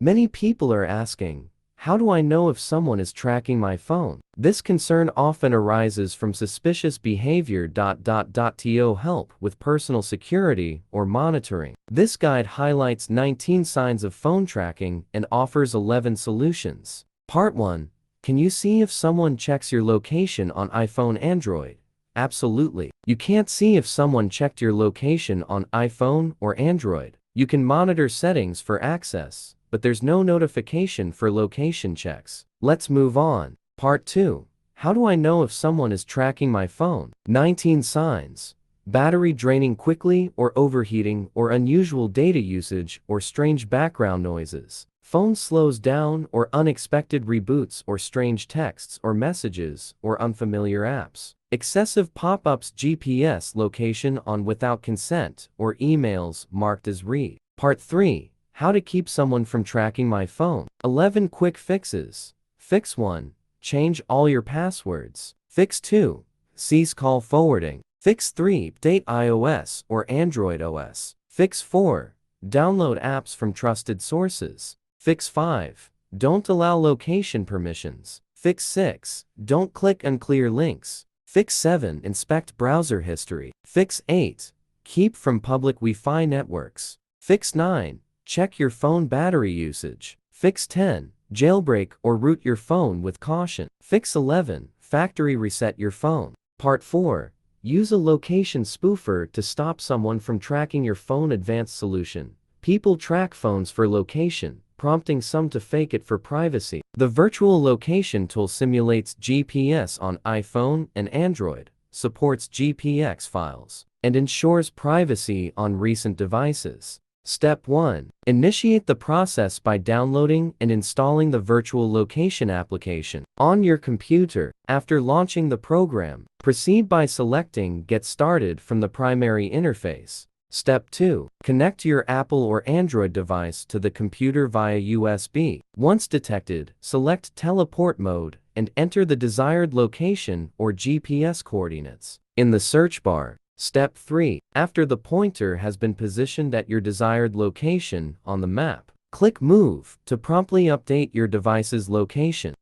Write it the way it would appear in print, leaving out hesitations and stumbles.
Many people are asking, how do I know if someone is tracking my phone? This concern often arises from suspicious behavior. To help with personal security or monitoring. This guide highlights 19 signs of phone tracking and offers 11 solutions. Part 1. Can you see if someone checks your location on iPhone, Android? Absolutely. You can't see if someone checked your location on iPhone or Android. You can monitor settings for access, but there's no notification for location checks. Let's move on. Part 2. How do I know if someone is tracking my phone? 19 signs. Battery draining quickly or overheating or unusual data usage or strange background noises. Phone slows down or unexpected reboots or strange texts or messages or unfamiliar apps. Excessive pop-ups, GPS location on without consent or emails marked as read. Part 3. How to keep someone from tracking my phone. 11 quick fixes. Fix 1. Change all your passwords. Fix 2. Cease call forwarding. Fix 3. Update iOS or Android OS. Fix 4. Download apps from trusted sources. Fix 5. Don't allow location permissions. Fix 6. Don't click unclear links. Fix 7. Inspect browser history. Fix 8. Keep from public Wi-Fi networks. Fix 9. Check your phone battery usage. Fix 10. Jailbreak or root your phone with caution. Fix 11. Factory reset your phone. Part 4. Use a location spoofer to stop someone from tracking your phone. Advanced solution. People track phones for location, prompting some to fake it for privacy. The virtual location tool simulates GPS on iPhone and Android, supports GPX files, and ensures privacy on recent devices. Step 1. Initiate the process by downloading and installing the virtual location application on your computer. After launching the program, proceed by selecting Get Started from the primary interface. Step 2. Connect your Apple or Android device to the computer via USB. Once detected, select Teleport mode and enter the desired location or GPS coordinates in the search bar. Step 3. After the pointer has been positioned at your desired location on the map, click Move to promptly update your device's location.